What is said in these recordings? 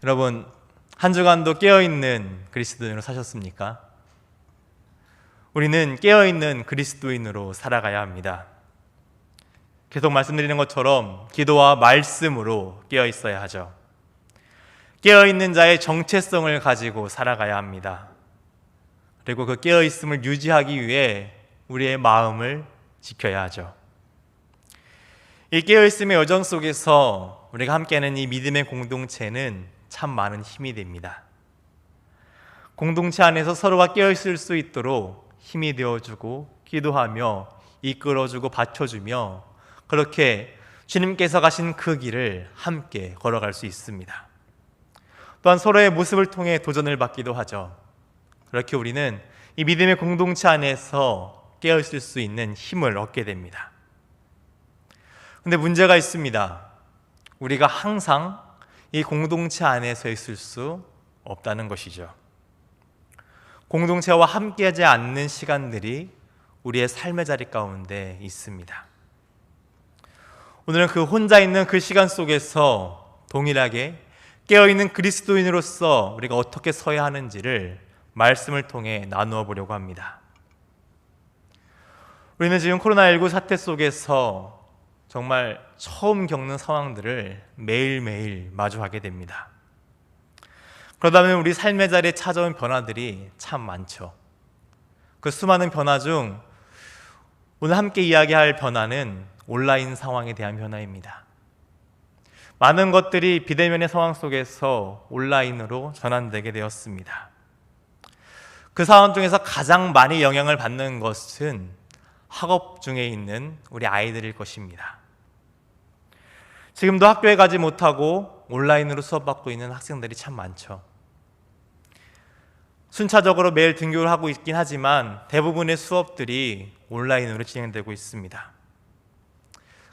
여러분, 한 주간도 깨어있는 그리스도인으로 사셨습니까? 우리는 깨어있는 그리스도인으로 살아가야 합니다. 계속 말씀드리는 것처럼 기도와 말씀으로 깨어있어야 하죠. 깨어있는 자의 정체성을 가지고 살아가야 합니다. 그리고 그 깨어있음을 유지하기 위해 우리의 마음을 지켜야 하죠. 이 깨어있음의 여정 속에서 우리가 함께하는 이 믿음의 공동체는 참 많은 힘이 됩니다. 공동체 안에서 서로가 깨어있을 수 있도록 힘이 되어주고 기도하며 이끌어주고 받쳐주며 그렇게 주님께서 가신 그 길을 함께 걸어갈 수 있습니다. 또한 서로의 모습을 통해 도전을 받기도 하죠. 그렇게 우리는 이 믿음의 공동체 안에서 깨어있을 수 있는 힘을 얻게 됩니다. 근데 문제가 있습니다. 우리가 항상 이 공동체 안에서 있을 수 없다는 것이죠. 공동체와 함께하지 않는 시간들이 우리의 삶의 자리 가운데 있습니다. 오늘은 그 혼자 있는 그 시간 속에서 동일하게 깨어있는 그리스도인으로서 우리가 어떻게 서야 하는지를 말씀을 통해 나누어 보려고 합니다. 우리는 지금 코로나19 사태 속에서 정말 처음 겪는 상황들을 매일매일 마주하게 됩니다. 그러다 보면 우리 삶의 자리에 찾아온 변화들이 참 많죠. 그 수많은 변화 중 오늘 함께 이야기할 변화는 온라인 상황에 대한 변화입니다. 많은 것들이 비대면의 상황 속에서 온라인으로 전환되게 되었습니다. 그 상황 중에서 가장 많이 영향을 받는 것은 학업 중에 있는 우리 아이들일 것입니다. 지금도 학교에 가지 못하고 온라인으로 수업받고 있는 학생들이 참 많죠. 순차적으로 매일 등교를 하고 있긴 하지만 대부분의 수업들이 온라인으로 진행되고 있습니다.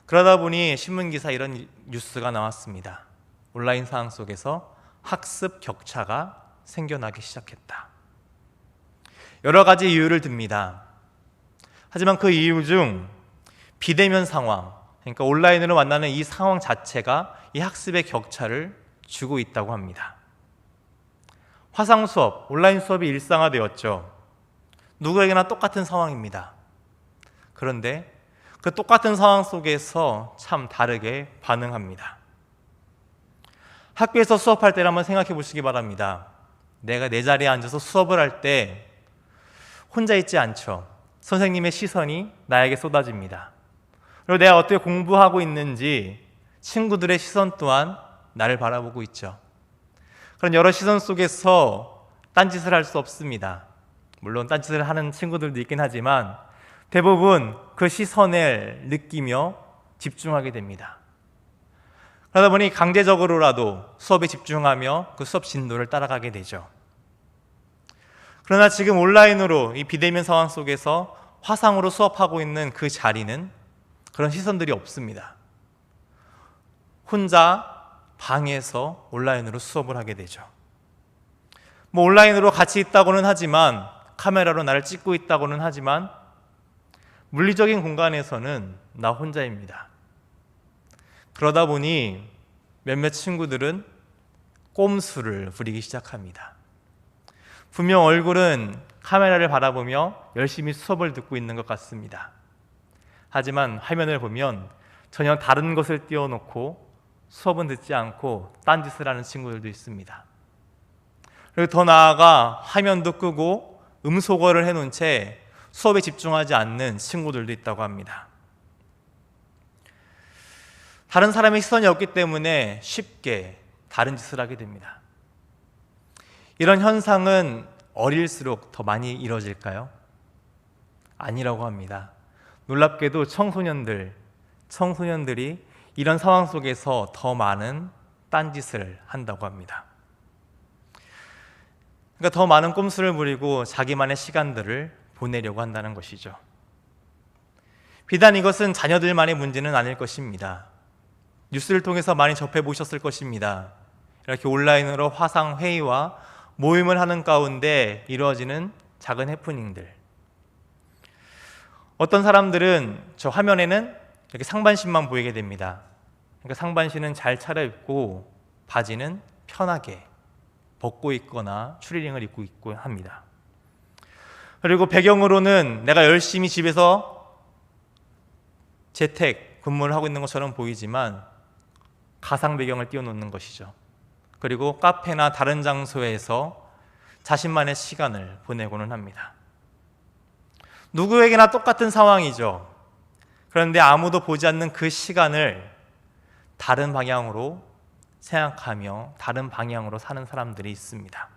그러다 보니 신문기사 이런 뉴스가 나왔습니다. 온라인 상황 속에서 학습 격차가 생겨나기 시작했다. 여러 가지 이유를 듭니다. 하지만 그 이유 중 비대면 상황, 그러니까 온라인으로 만나는 이 상황 자체가 이 학습의 격차를 주고 있다고 합니다. 화상 수업, 온라인 수업이 일상화되었죠. 누구에게나 똑같은 상황입니다. 그런데 그 똑같은 상황 속에서 참 다르게 반응합니다. 학교에서 수업할 때를 한번 생각해 보시기 바랍니다. 내가 내 자리에 앉아서 수업을 할 때 혼자 있지 않죠. 선생님의 시선이 나에게 쏟아집니다. 그리고 내가 어떻게 공부하고 있는지 친구들의 시선 또한 나를 바라보고 있죠. 그런 여러 시선 속에서 딴짓을 할 수 없습니다. 물론 딴짓을 하는 친구들도 있긴 하지만 대부분 그 시선을 느끼며 집중하게 됩니다. 그러다 보니 강제적으로라도 수업에 집중하며 그 수업 진도를 따라가게 되죠. 그러나 지금 온라인으로 이 비대면 상황 속에서 화상으로 수업하고 있는 그 자리는 그런 시선들이 없습니다. 혼자 방에서 온라인으로 수업을 하게 되죠. 온라인으로 같이 있다고는 하지만 카메라로 나를 찍고 있다고는 하지만 물리적인 공간에서는 나 혼자입니다. 그러다 보니 몇몇 친구들은 꼼수를 부리기 시작합니다. 분명 얼굴은 카메라를 바라보며 열심히 수업을 듣고 있는 것 같습니다. 하지만 화면을 보면 전혀 다른 것을 띄워놓고 수업은 듣지 않고 딴짓을 하는 친구들도 있습니다. 그리고 더 나아가 화면도 끄고 음소거를 해놓은 채 수업에 집중하지 않는 친구들도 있다고 합니다. 다른 사람의 시선이 없기 때문에 쉽게 다른 짓을 하게 됩니다. 이런 현상은 어릴수록 더 많이 이뤄질까요? 아니라고 합니다. 놀랍게도 청소년들이 이런 상황 속에서 더 많은 딴짓을 한다고 합니다. 그러니까 더 많은 꼼수를 부리고 자기만의 시간들을 보내려고 한다는 것이죠. 비단 이것은 자녀들만의 문제는 아닐 것입니다. 뉴스를 통해서 많이 접해보셨을 것입니다. 이렇게 온라인으로 화상 회의와 모임을 하는 가운데 이루어지는 작은 해프닝들. 어떤 사람들은 저 화면에는 이렇게 상반신만 보이게 됩니다. 그러니까 상반신은 잘 차려입고 바지는 편하게 벗고 있거나 추리닝을 입고 있고 합니다. 그리고 배경으로는 내가 열심히 집에서 재택 근무를 하고 있는 것처럼 보이지만 가상 배경을 띄워놓는 것이죠. 그리고 카페나 다른 장소에서 자신만의 시간을 보내고는 합니다. 누구에게나 똑같은 상황이죠. 그런데 아무도 보지 않는 그 시간을 다른 방향으로 생각하며 다른 방향으로 사는 사람들이 있습니다.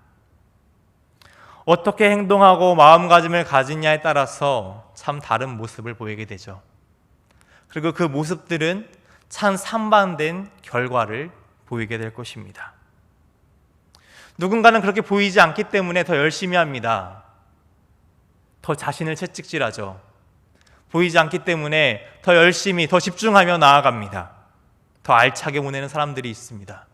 어떻게 행동하고 마음가짐을 가지냐에 따라서 참 다른 모습을 보이게 되죠. 그리고 그 모습들은 참 상반된 결과를 보이게 될 것입니다. 누군가는 그렇게 보이지 않기 때문에 더 열심히 합니다. 더 자신을 채찍질하죠. 보이지 않기 때문에 더 열심히, 더 집중하며 나아갑니다. 더 알차게 보내는 사람들이 있습니다.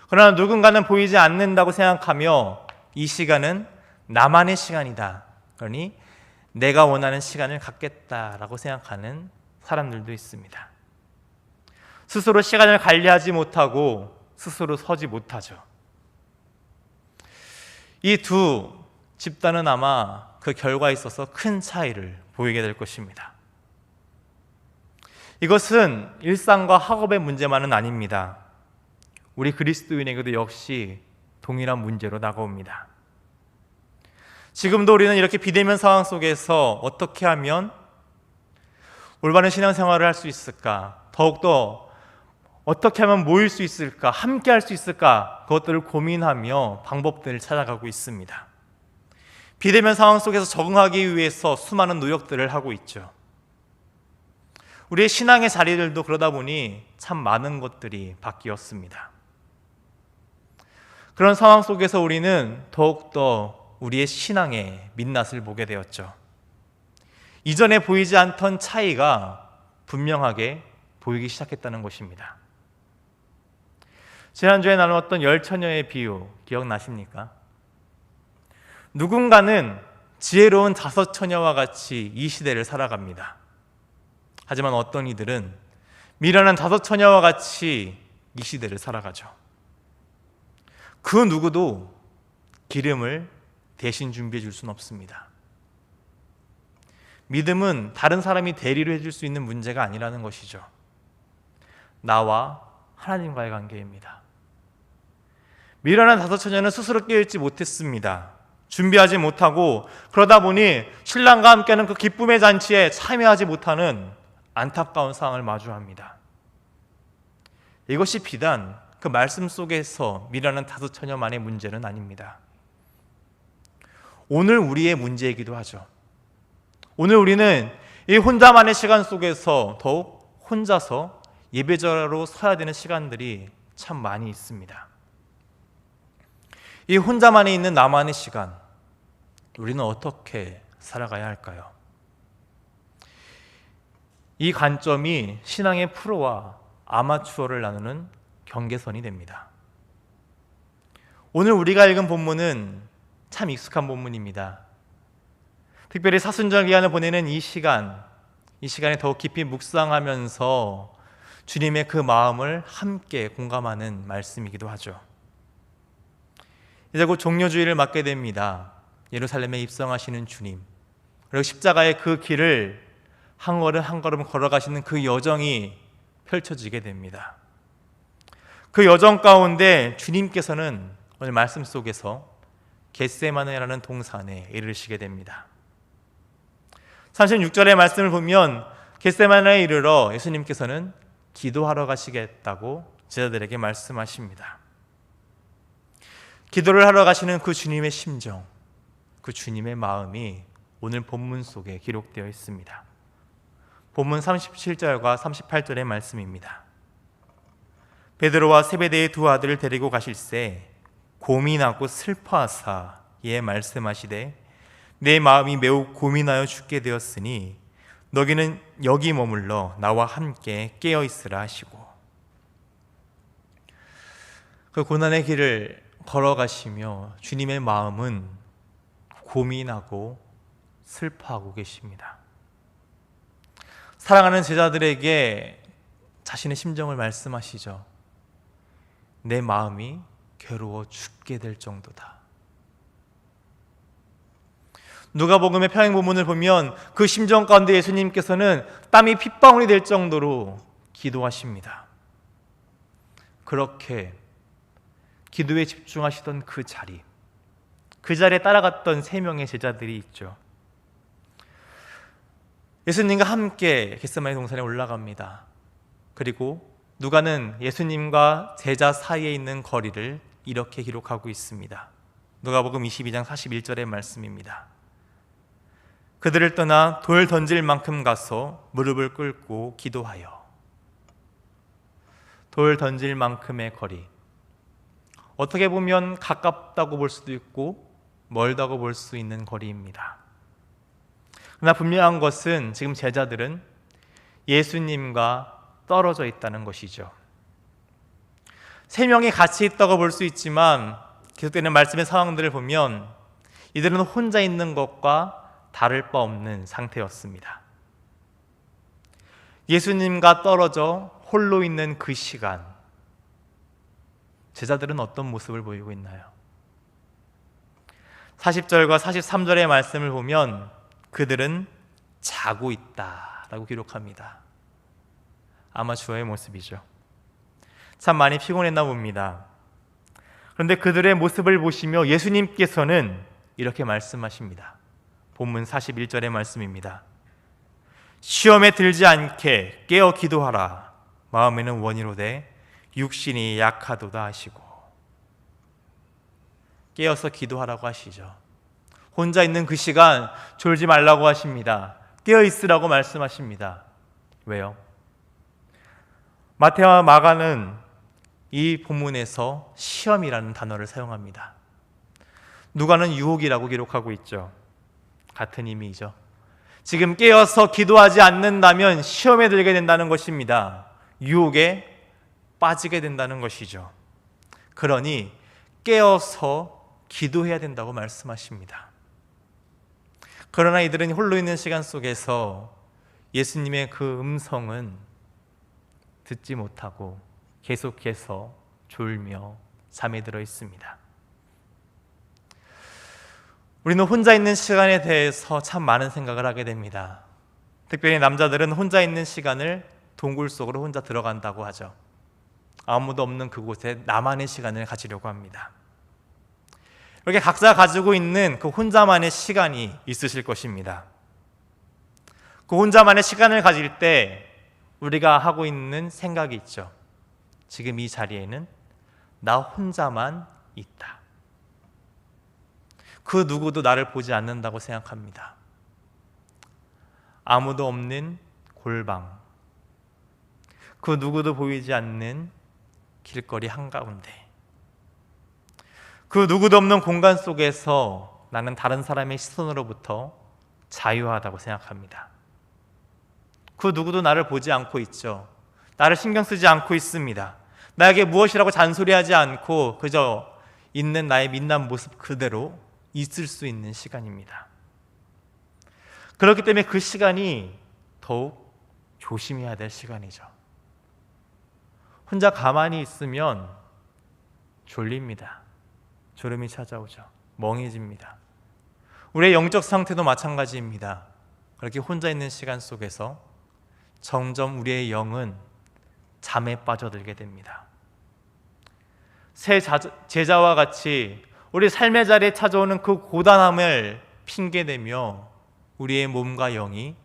그러나 누군가는 보이지 않는다고 생각하며 이 시간은 나만의 시간이다. 그러니 내가 원하는 시간을 갖겠다라고 생각하는 사람들도 있습니다. 스스로 시간을 관리하지 못하고 스스로 서지 못하죠. 이 두 집단은 아마 그 결과에 있어서 큰 차이를 보이게 될 것입니다. 이것은 일상과 학업의 문제만은 아닙니다. 우리 그리스도인에게도 역시 동일한 문제로 다가옵니다. 지금도 우리는 이렇게 비대면 상황 속에서 어떻게 하면 올바른 신앙생활을 할 수 있을까? 더욱더 어떻게 하면 모일 수 있을까? 함께 할 수 있을까? 그것들을 고민하며 방법들을 찾아가고 있습니다. 비대면 상황 속에서 적응하기 위해서 수많은 노력들을 하고 있죠. 우리의 신앙의 자리들도 그러다 보니 참 많은 것들이 바뀌었습니다. 그런 상황 속에서 우리는 더욱더 우리의 신앙의 민낯을 보게 되었죠. 이전에 보이지 않던 차이가 분명하게 보이기 시작했다는 것입니다. 지난주에 나누었던 열처녀의 비유 기억나십니까? 누군가는 지혜로운 5처녀와 같이 이 시대를 살아갑니다. 하지만 어떤 이들은 미련한 5처녀와 같이 이 시대를 살아가죠. 그 누구도 기름을 대신 준비해 줄 수는 없습니다. 믿음은 다른 사람이 대리로 해줄 수 있는 문제가 아니라는 것이죠. 나와 하나님과의 관계입니다. 미련한 5처녀는 스스로 깨어있지 못했습니다. 준비하지 못하고 그러다 보니 신랑과 함께하는 그 기쁨의 잔치에 참여하지 못하는 안타까운 상황을 마주합니다. 이것이 비단 그 말씀 속에서 미련한 5처녀만의 문제는 아닙니다. 오늘 우리의 문제이기도 하죠. 오늘 우리는 이 혼자만의 시간 속에서 더욱 혼자서 예배자로 서야 되는 시간들이 참 많이 있습니다. 이 혼자만에 있는 나만의 시간, 우리는 어떻게 살아가야 할까요? 이 관점이 신앙의 프로와 아마추어를 나누는 경계선이 됩니다. 오늘 우리가 읽은 본문은 참 익숙한 본문입니다. 특별히 사순절 기간을 보내는 이 시간에 더욱 깊이 묵상하면서 주님의 그 마음을 함께 공감하는 말씀이기도 하죠. 이제 곧 종려주일을 맞게 됩니다. 예루살렘에 입성하시는 주님, 그리고 십자가의 그 길을 한 걸음 한 걸음 걸어가시는 그 여정이 펼쳐지게 됩니다. 그 여정 가운데 주님께서는 오늘 말씀 속에서 겟세마네라는 동산에 이르시게 됩니다. 36절의 말씀을 보면 겟세마네에 이르러 예수님께서는 기도하러 가시겠다고 제자들에게 말씀하십니다. 기도를 하러 가시는 그 주님의 심정, 그 주님의 마음이 오늘 본문 속에 기록되어 있습니다. 본문 37절과 38절의 말씀입니다. 베드로와 세베대의 두 아들을 데리고 가실새 고민하고 슬퍼하사 이에 말씀하시되 내 마음이 매우 고민하여 죽게 되었으니 너희는 여기 머물러 나와 함께 깨어 있으라 하시고, 그 고난의 길을 걸어가시며 주님의 마음은 고민하고 슬퍼하고 계십니다. 사랑하는 제자들에게 자신의 심정을 말씀하시죠. 내 마음이 괴로워 죽게 될 정도다. 누가복음의 평행 본문을 보면 그 심정 가운데 예수님께서는 땀이 핏방울이 될 정도로 기도하십니다. 그렇게 기도에 집중하시던 그 자리에 따라갔던 3명의 제자들이 있죠. 예수님과 함께 겟세마네 동산에 올라갑니다. 그리고 누가는 예수님과 제자 사이에 있는 거리를 이렇게 기록하고 있습니다. 누가복음 22장 41절의 말씀입니다. 그들을 떠나 돌 던질 만큼 가서 무릎을 꿇고 기도하여. 돌 던질 만큼의 거리. 어떻게 보면 가깝다고 볼 수도 있고 멀다고 볼 수 있는 거리입니다. 그러나 분명한 것은 지금 제자들은 예수님과 떨어져 있다는 것이죠. 3명이 같이 있다고 볼 수 있지만 계속되는 말씀의 상황들을 보면 이들은 혼자 있는 것과 다를 바 없는 상태였습니다. 예수님과 떨어져 홀로 있는 그 시간, 제자들은 어떤 모습을 보이고 있나요? 40절과 43절의 말씀을 보면 그들은 자고 있다라고 기록합니다. 아마 주어의 모습이죠. 참 많이 피곤했나 봅니다. 그런데 그들의 모습을 보시며 예수님께서는 이렇게 말씀하십니다. 본문 41절의 말씀입니다. 시험에 들지 않게 깨어 기도하라. 마음에는 원이로되 육신이 약하도다 하시고. 깨어서 기도하라고 하시죠. 혼자 있는 그 시간 졸지 말라고 하십니다. 깨어 있으라고 말씀하십니다. 왜요? 마태와 마가는 이 본문에서 시험이라는 단어를 사용합니다. 누가는 유혹이라고 기록하고 있죠. 같은 의미이죠. 지금 깨어서 기도하지 않는다면 시험에 들게 된다는 것입니다. 유혹에 빠지게 된다는 것이죠. 그러니 깨어서 기도해야 된다고 말씀하십니다. 그러나 이들은 홀로 있는 시간 속에서 예수님의 그 음성은 듣지 못하고 계속해서 졸며 잠에 들어 있습니다. 우리는 혼자 있는 시간에 대해서 참 많은 생각을 하게 됩니다. 특별히 남자들은 혼자 있는 시간을 동굴 속으로 혼자 들어간다고 하죠. 아무도 없는 그곳에 나만의 시간을 가지려고 합니다. 이렇게 각자 가지고 있는 그 혼자만의 시간이 있으실 것입니다. 그 혼자만의 시간을 가질 때 우리가 하고 있는 생각이 있죠. 지금 이 자리에는 나 혼자만 있다. 그 누구도 나를 보지 않는다고 생각합니다. 아무도 없는 골방, 그 누구도 보이지 않는 길거리 한가운데, 그 누구도 없는 공간 속에서 나는 다른 사람의 시선으로부터 자유하다고 생각합니다. 그 누구도 나를 보지 않고 있죠. 나를 신경 쓰지 않고 있습니다. 나에게 무엇이라고 잔소리하지 않고 그저 있는 나의 민낯 모습 그대로 있을 수 있는 시간입니다. 그렇기 때문에 그 시간이 더욱 조심해야 될 시간이죠. 혼자 가만히 있으면 졸립니다. 졸음이 찾아오죠. 멍해집니다. 우리의 영적 상태도 마찬가지입니다. 그렇게 혼자 있는 시간 속에서 점점 우리의 영은 잠에 빠져들게 됩니다. 새 제자와 같이 우리 삶의 자리에 찾아오는 그 고단함을 핑계대며 우리의 몸과 영이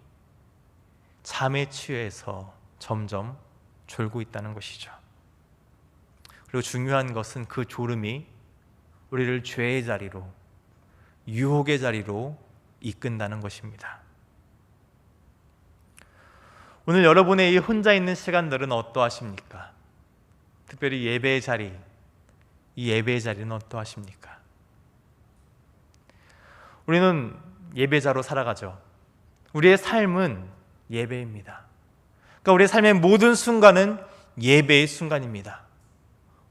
잠에 취해서 점점 졸고 있다는 것이죠. 그리고 중요한 것은 그 졸음이 우리를 죄의 자리로, 유혹의 자리로 이끈다는 것입니다. 오늘 여러분의 이 혼자 있는 시간들은 어떠하십니까? 특별히 예배의 자리, 이 예배의 자리는 어떠하십니까? 우리는 예배자로 살아가죠. 우리의 삶은 예배입니다. 그러니까 우리의 삶의 모든 순간은 예배의 순간입니다.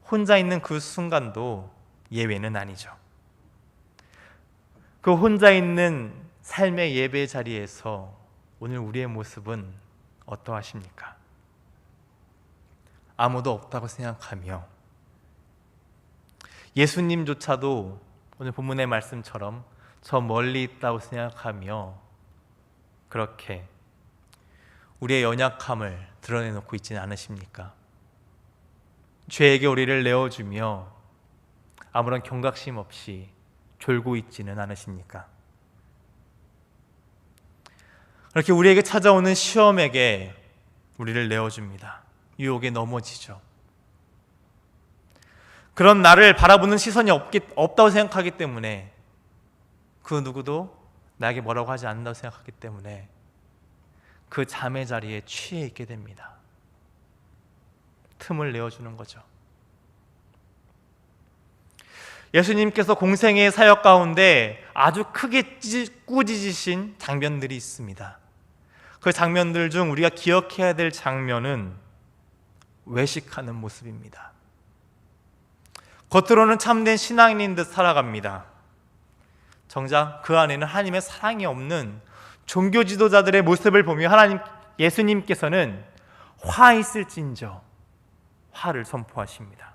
혼자 있는 그 순간도 예배는 아니죠. 그 혼자 있는 삶의 예배 자리에서 오늘 우리의 모습은 어떠하십니까? 아무도 없다고 생각하며 예수님조차도 오늘 본문의 말씀처럼 저 멀리 있다고 생각하며 그렇게 우리의 연약함을 드러내놓고 있지는 않으십니까? 죄에게 우리를 내어주며 아무런 경각심 없이 졸고 있지는 않으십니까? 그렇게 우리에게 찾아오는 시험에게 우리를 내어줍니다. 유혹에 넘어지죠. 그런 나를 바라보는 시선이 없다고 생각하기 때문에 그 누구도 나에게 뭐라고 하지 않는다고 생각하기 때문에 그 잠의 자리에 취해 있게 됩니다. 틈을 내어주는 거죠. 예수님께서 공생의 사역 가운데 아주 크게 꾸짖으신 장면들이 있습니다. 그 장면들 중 우리가 기억해야 될 장면은 외식하는 모습입니다. 겉으로는 참된 신앙인인 듯 살아갑니다. 정작 그 안에는 하나님의 사랑이 없는 종교 지도자들의 모습을 보며 예수님께서는 화 있을진저 화를 선포하십니다.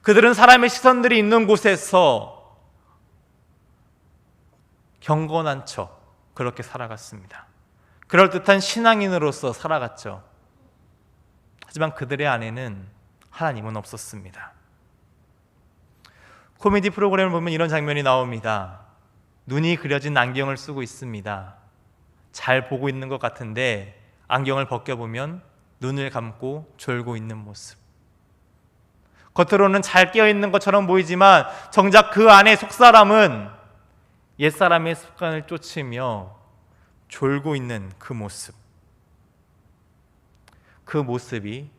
그들은 사람의 시선들이 있는 곳에서 경건한 척 그렇게 살아갔습니다. 그럴듯한 신앙인으로서 살아갔죠. 하지만 그들의 안에는 하나님은 없었습니다. 코미디 프로그램을 보면 이런 장면이 나옵니다. 눈이 그려진 안경을 쓰고 있습니다. 잘 보고 있는 것 같은데 안경을 벗겨보면 눈을 감고 졸고 있는 모습. 겉으로는 잘 깨어있는 것처럼 보이지만 정작 그 안에 속사람은 옛사람의 습관을 쫓으며 졸고 있는 그 모습. 그 모습이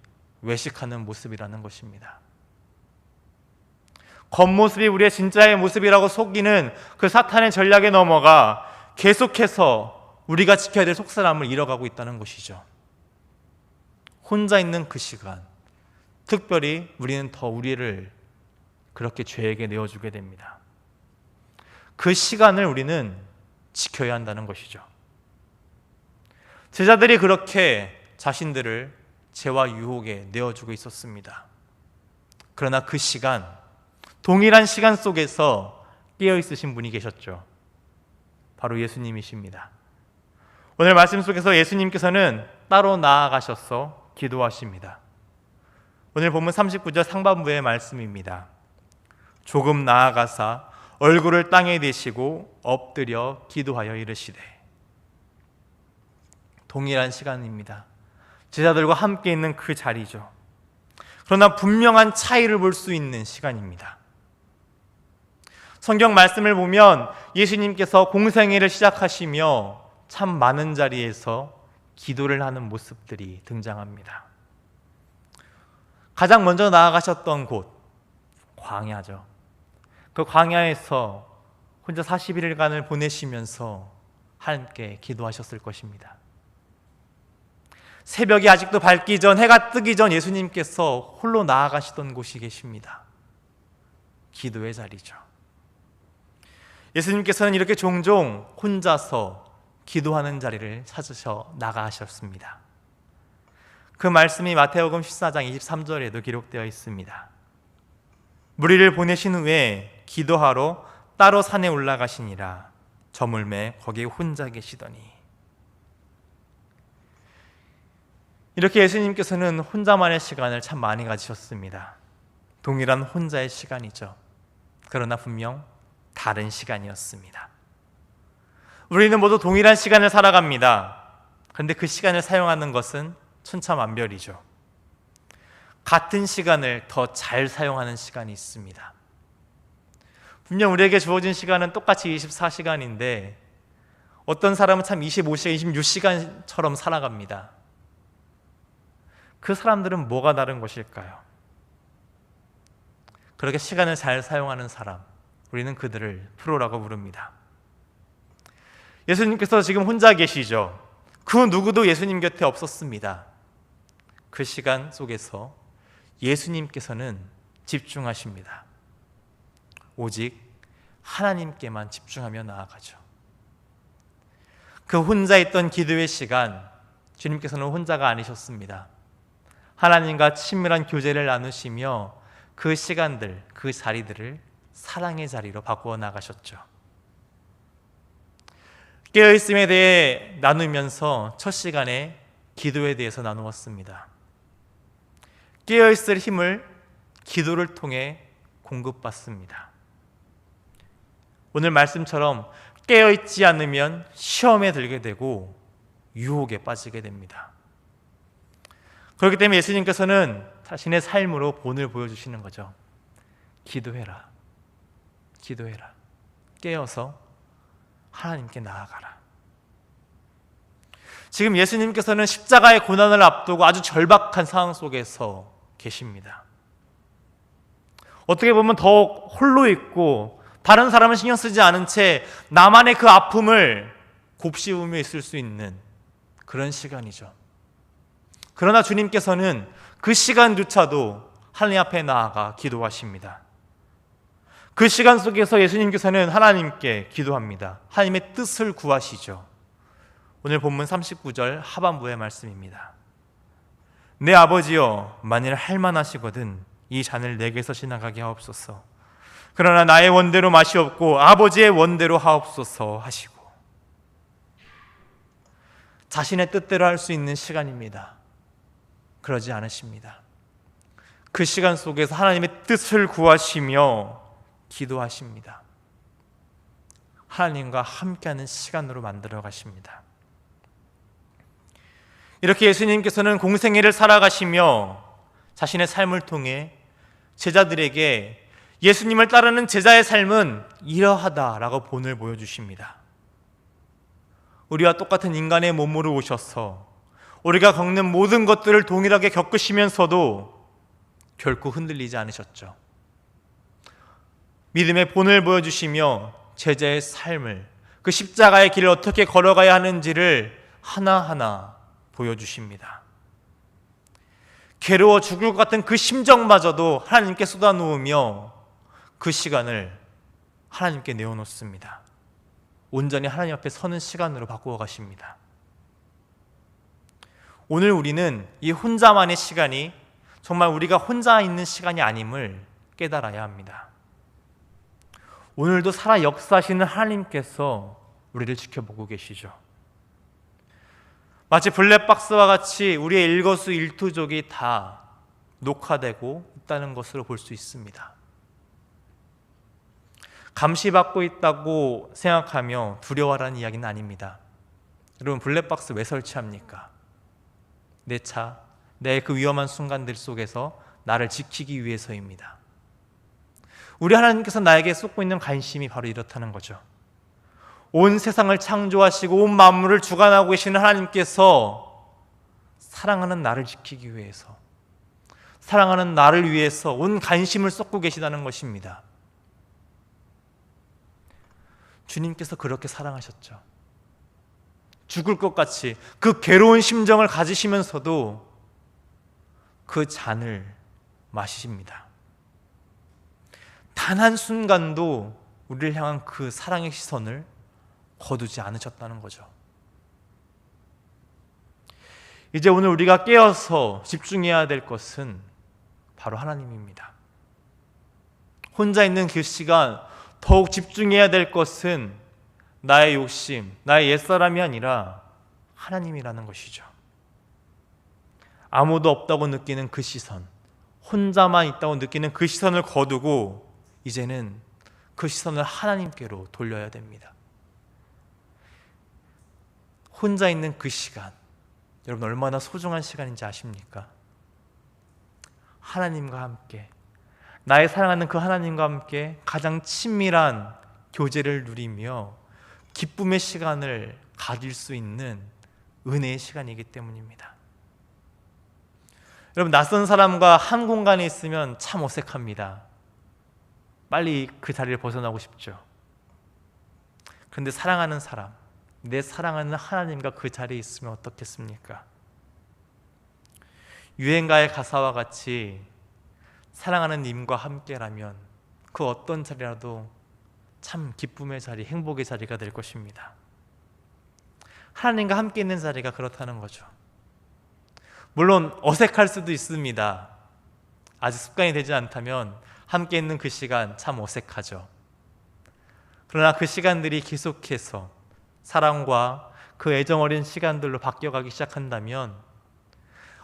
외식하는 모습이라는 것입니다. 겉모습이 우리의 진짜의 모습이라고 속이는 그 사탄의 전략에 넘어가 계속해서 우리가 지켜야 될 속사람을 잃어가고 있다는 것이죠. 혼자 있는 그 시간, 특별히 우리는 더 우리를 그렇게 죄에게 내어주게 됩니다. 그 시간을 우리는 지켜야 한다는 것이죠. 제자들이 그렇게 자신들을 죄와 유혹에 내어주고 있었습니다. 그러나 그 시간, 동일한 시간 속에서 깨어있으신 분이 계셨죠. 바로 예수님이십니다. 오늘 말씀 속에서 예수님께서는 따로 나아가셔서 기도하십니다. 오늘 본문 39절 상반부의 말씀입니다. 조금 나아가사 얼굴을 땅에 대시고 엎드려 기도하여 이르시되. 동일한 시간입니다. 제자들과 함께 있는 그 자리죠. 그러나 분명한 차이를 볼 수 있는 시간입니다. 성경 말씀을 보면 예수님께서 공생애를 시작하시며 참 많은 자리에서 기도를 하는 모습들이 등장합니다. 가장 먼저 나아가셨던 곳, 광야죠. 그 광야에서 혼자 41일간을 보내시면서 함께 기도하셨을 것입니다. 새벽이 아직도 밝기 전, 해가 뜨기 전 예수님께서 홀로 나아가시던 곳이 계십니다. 기도의 자리죠. 예수님께서는 이렇게 종종 혼자서 기도하는 자리를 찾으셔 나가셨습니다. 그 말씀이 마태복음 14장 23절에도 기록되어 있습니다. 무리를 보내신 후에 기도하러 따로 산에 올라가시니라. 저물매 거기에 혼자 계시더니. 이렇게 예수님께서는 혼자만의 시간을 참 많이 가지셨습니다. 동일한 혼자의 시간이죠. 그러나 분명 다른 시간이었습니다. 우리는 모두 동일한 시간을 살아갑니다. 그런데 그 시간을 사용하는 것은 천차만별이죠. 같은 시간을 더 잘 사용하는 시간이 있습니다. 분명 우리에게 주어진 시간은 똑같이 24시간인데 어떤 사람은 참 25시간, 26시간처럼 살아갑니다. 그 사람들은 뭐가 다른 것일까요? 그렇게 시간을 잘 사용하는 사람, 우리는 그들을 프로라고 부릅니다. 예수님께서 지금 혼자 계시죠. 그 누구도 예수님 곁에 없었습니다. 그 시간 속에서 예수님께서는 집중하십니다. 오직 하나님께만 집중하며 나아가죠. 그 혼자 있던 기도의 시간, 주님께서는 혼자가 아니셨습니다. 하나님과 친밀한 교제를 나누시며 그 시간들, 그 자리들을 사랑의 자리로 바꾸어 나가셨죠. 깨어있음에 대해 나누면서 첫 시간에 기도에 대해서 나누었습니다. 깨어있을 힘을 기도를 통해 공급받습니다. 오늘 말씀처럼 깨어있지 않으면 시험에 들게 되고 유혹에 빠지게 됩니다. 그렇기 때문에 예수님께서는 자신의 삶으로 본을 보여주시는 거죠. 기도해라. 기도해라. 깨어서 하나님께 나아가라. 지금 예수님께서는 십자가의 고난을 앞두고 아주 절박한 상황 속에서 계십니다. 어떻게 보면 더욱 홀로 있고 다른 사람은 신경 쓰지 않은 채 나만의 그 아픔을 곱씹으며 있을 수 있는 그런 시간이죠. 그러나 주님께서는 그 시간조차도 하나님 앞에 나아가 기도하십니다. 그 시간 속에서 예수님께서는 하나님께 기도합니다. 하나님의 뜻을 구하시죠. 오늘 본문 39절 하반부의 말씀입니다. 내 아버지여, 만일 할만하시거든 이 잔을 내게서 지나가게 하옵소서. 그러나 나의 원대로 마시옵고 아버지의 원대로 하옵소서 하시고, 자신의 뜻대로 할 수 있는 시간입니다. 그러지 않으십니다. 그 시간 속에서 하나님의 뜻을 구하시며 기도하십니다. 하나님과 함께하는 시간으로 만들어 가십니다. 이렇게 예수님께서는 공생애를 살아가시며 자신의 삶을 통해 제자들에게 예수님을 따르는 제자의 삶은 이러하다라고 본을 보여주십니다. 우리와 똑같은 인간의 몸으로 오셔서 우리가 겪는 모든 것들을 동일하게 겪으시면서도 결코 흔들리지 않으셨죠. 믿음의 본을 보여주시며 제자의 삶을, 그 십자가의 길을 어떻게 걸어가야 하는지를 하나하나 보여주십니다. 괴로워 죽을 것 같은 그 심정마저도 하나님께 쏟아놓으며 그 시간을 하나님께 내어놓습니다. 온전히 하나님 앞에 서는 시간으로 바꾸어 가십니다. 오늘 우리는 이 혼자만의 시간이 정말 우리가 혼자 있는 시간이 아님을 깨달아야 합니다. 오늘도 살아 역사하시는 하나님께서 우리를 지켜보고 계시죠. 마치 블랙박스와 같이 우리의 일거수일투족이 다 녹화되고 있다는 것으로 볼 수 있습니다. 감시받고 있다고 생각하며 두려워하라는 이야기는 아닙니다. 여러분, 블랙박스 왜 설치합니까? 내 차, 내 그 위험한 순간들 속에서 나를 지키기 위해서입니다. 우리 하나님께서 나에게 쏟고 있는 관심이 바로 이렇다는 거죠. 온 세상을 창조하시고 온 만물을 주관하고 계시는 하나님께서 사랑하는 나를 지키기 위해서, 사랑하는 나를 위해서 온 관심을 쏟고 계시다는 것입니다. 주님께서 그렇게 사랑하셨죠. 죽을 것 같이 그 괴로운 심정을 가지시면서도 그 잔을 마시십니다. 단 한순간도 우리를 향한 그 사랑의 시선을 거두지 않으셨다는 거죠. 이제 오늘 우리가 깨어서 집중해야 될 것은 바로 하나님입니다. 혼자 있는 그 시간 더욱 집중해야 될 것은 나의 욕심, 나의 옛사람이 아니라 하나님이라는 것이죠. 아무도 없다고 느끼는 그 시선, 혼자만 있다고 느끼는 그 시선을 거두고 이제는 그 시선을 하나님께로 돌려야 됩니다. 혼자 있는 그 시간, 여러분 얼마나 소중한 시간인지 아십니까? 하나님과 함께, 나의 사랑하는 그 하나님과 함께 가장 친밀한 교제를 누리며 기쁨의 시간을 가질 수 있는 은혜의 시간이기 때문입니다. 여러분, 낯선 사람과 한 공간에 있으면 참 어색합니다. 빨리 그 자리를 벗어나고 싶죠. 그런데 사랑하는 사람, 내 사랑하는 하나님과 그 자리에 있으면 어떻겠습니까? 유행가의 가사와 같이 사랑하는 님과 함께라면 그 어떤 자리라도 참 기쁨의 자리, 행복의 자리가 될 것입니다. 하나님과 함께 있는 자리가 그렇다는 거죠. 물론 어색할 수도 있습니다. 아직 습관이 되지 않다면 함께 있는 그 시간 참 어색하죠. 그러나 그 시간들이 계속해서 사랑과 그 애정 어린 시간들로 바뀌어가기 시작한다면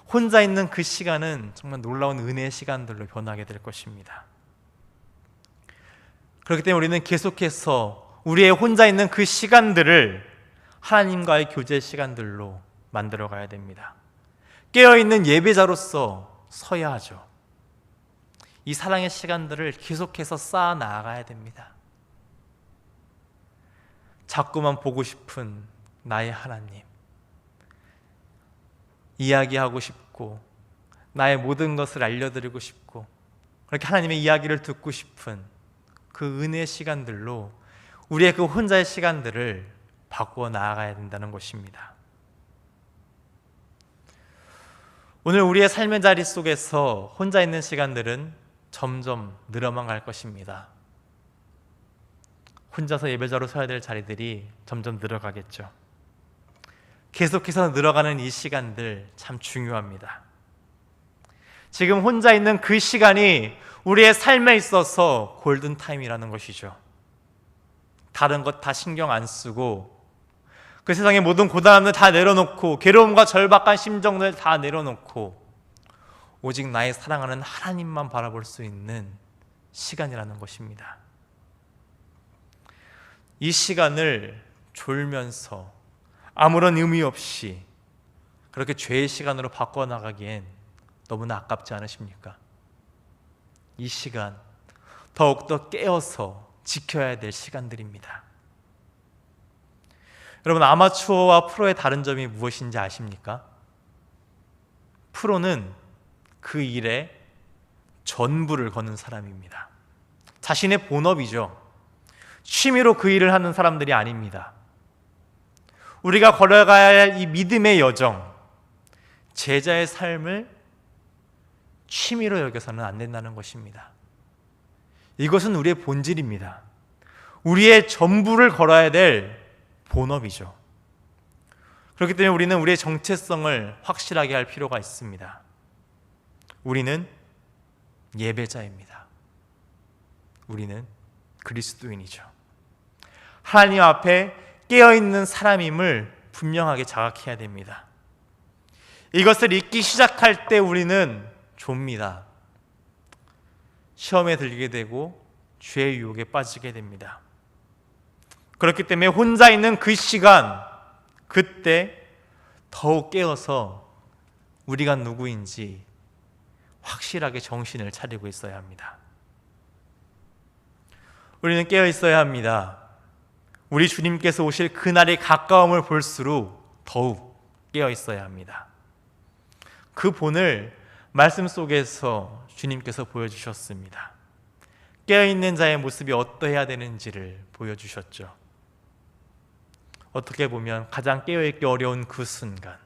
혼자 있는 그 시간은 정말 놀라운 은혜의 시간들로 변하게 될 것입니다. 그렇기 때문에 우리는 계속해서 우리의 혼자 있는 그 시간들을 하나님과의 교제 시간들로 만들어 가야 됩니다. 깨어있는 예배자로서 서야 하죠. 이 사랑의 시간들을 계속해서 쌓아 나가야 됩니다. 자꾸만 보고 싶은 나의 하나님, 이야기하고 싶고 나의 모든 것을 알려드리고 싶고 그렇게 하나님의 이야기를 듣고 싶은 그 은혜의 시간들로 우리의 그 혼자의 시간들을 바꾸어 나아가야 된다는 것입니다. 오늘 우리의 삶의 자리 속에서 혼자 있는 시간들은 점점 늘어만 갈 것입니다. 혼자서 예배자로 서야 될 자리들이 점점 늘어가겠죠. 계속해서 늘어가는 이 시간들 참 중요합니다. 지금 혼자 있는 그 시간이 우리의 삶에 있어서 골든타임이라는 것이죠. 다른 것 다 신경 안 쓰고 그 세상의 모든 고단함을 다 내려놓고 괴로움과 절박한 심정을 다 내려놓고 오직 나의 사랑하는 하나님만 바라볼 수 있는 시간이라는 것입니다. 이 시간을 졸면서 아무런 의미 없이 그렇게 죄의 시간으로 바꿔나가기엔 너무나 아깝지 않으십니까? 이 시간 더욱더 깨어서 지켜야 될 시간들입니다. 여러분, 아마추어와 프로의 다른 점이 무엇인지 아십니까? 프로는 그 일에 전부를 거는 사람입니다. 자신의 본업이죠. 취미로 그 일을 하는 사람들이 아닙니다. 우리가 걸어가야 할 이 믿음의 여정, 제자의 삶을 취미로 여겨서는 안 된다는 것입니다. 이것은 우리의 본질입니다. 우리의 전부를 걸어야 될 본업이죠. 그렇기 때문에 우리는 우리의 정체성을 확실하게 할 필요가 있습니다. 우리는 예배자입니다. 우리는 그리스도인이죠. 하나님 앞에 깨어있는 사람임을 분명하게 자각해야 됩니다. 이것을 잊기 시작할 때 우리는 좁니다. 시험에 들게 되고 죄의 유혹에 빠지게 됩니다. 그렇기 때문에 혼자 있는 그 시간, 그때 더욱 깨어서 우리가 누구인지 확실하게 정신을 차리고 있어야 합니다. 우리는 깨어 있어야 합니다. 우리 주님께서 오실 그날의 가까움을 볼수록 더욱 깨어 있어야 합니다. 그 본을 말씀 속에서 주님께서 보여주셨습니다. 깨어있는 자의 모습이 어떠해야 되는지를 보여주셨죠. 어떻게 보면 가장 깨어있기 어려운 그 순간,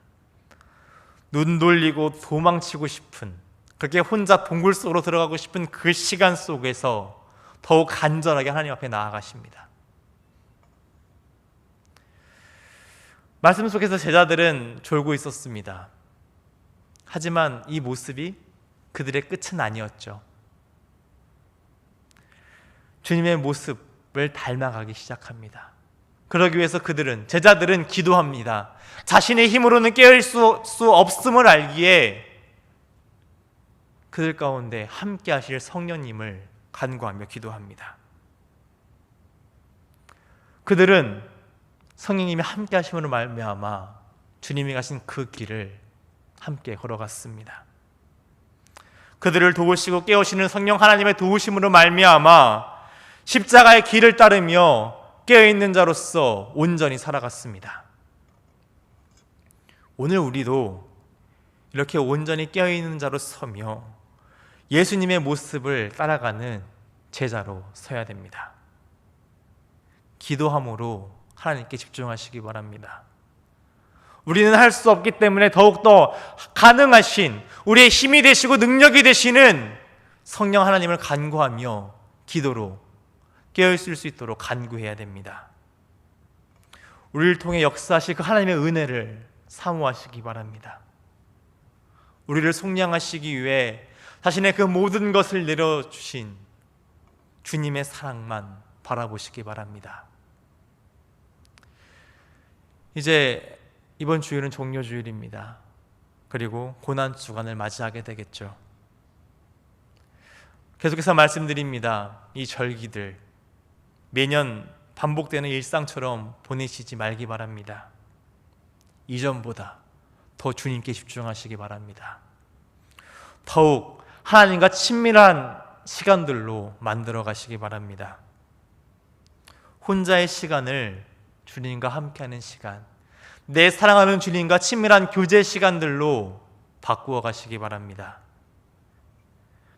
눈 돌리고 도망치고 싶은, 그렇게 혼자 동굴 속으로 들어가고 싶은 그 시간 속에서 더욱 간절하게 하나님 앞에 나아가십니다. 말씀 속에서 제자들은 졸고 있었습니다. 하지만 이 모습이 그들의 끝은 아니었죠. 주님의 모습을 닮아가기 시작합니다. 그러기 위해서 제자들은 기도합니다. 자신의 힘으로는 깨어있을 수 없음을 알기에 그들 가운데 함께 하실 성령님을 간구하며 기도합니다. 그들은 성령님이 함께 하심으로 말미암아 주님이 가신 그 길을 함께 걸어갔습니다. 그들을 도우시고 깨우시는 성령 하나님의 도우심으로 말미암아 십자가의 길을 따르며 깨어있는 자로서 온전히 살아갔습니다. 오늘 우리도 이렇게 온전히 깨어있는 자로 서며 예수님의 모습을 따라가는 제자로 서야 됩니다. 기도함으로 하나님께 집중하시기 바랍니다. 우리는 할 수 없기 때문에 더욱더 가능하신, 우리의 힘이 되시고 능력이 되시는 성령 하나님을 간구하며 기도로 깨어있을 수 있도록 간구해야 됩니다. 우리를 통해 역사하실 그 하나님의 은혜를 사모하시기 바랍니다. 우리를 속량하시기 위해 자신의 그 모든 것을 내려주신 주님의 사랑만 바라보시기 바랍니다. 이제 이번 주일은 종료주일입니다. 그리고 고난주간을 맞이하게 되겠죠. 계속해서 말씀드립니다. 이 절기들 매년 반복되는 일상처럼 보내시지 말기 바랍니다. 이전보다 더 주님께 집중하시기 바랍니다. 더욱 하나님과 친밀한 시간들로 만들어 가시기 바랍니다. 혼자의 시간을 주님과 함께하는 시간, 내 사랑하는 주님과 친밀한 교제 시간들로 바꾸어 가시기 바랍니다.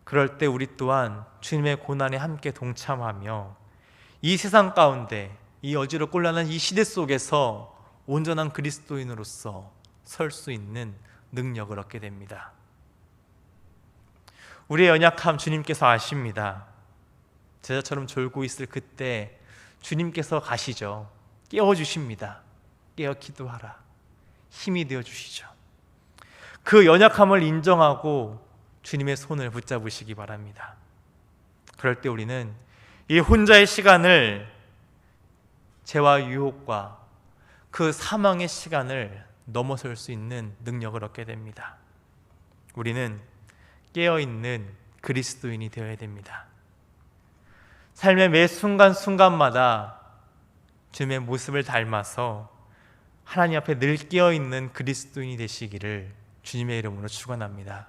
그럴 때 우리 또한 주님의 고난에 함께 동참하며 이 세상 가운데 이 어지럽곤란한 이 시대 속에서 온전한 그리스도인으로서 설 수 있는 능력을 얻게 됩니다. 우리의 연약함 주님께서 아십니다. 제자처럼 졸고 있을 그때 주님께서 가시죠. 깨워주십니다. 깨어 기도하라. 힘이 되어주시죠. 그 연약함을 인정하고 주님의 손을 붙잡으시기 바랍니다. 그럴 때 우리는 이 혼자의 시간을 죄와 유혹과 그 사망의 시간을 넘어설 수 있는 능력을 얻게 됩니다. 우리는 깨어있는 그리스도인이 되어야 됩니다. 삶의 매 순간순간마다 주님의 모습을 닮아서 하나님 앞에 늘 깨어있는 그리스도인이 되시기를 주님의 이름으로 축원합니다.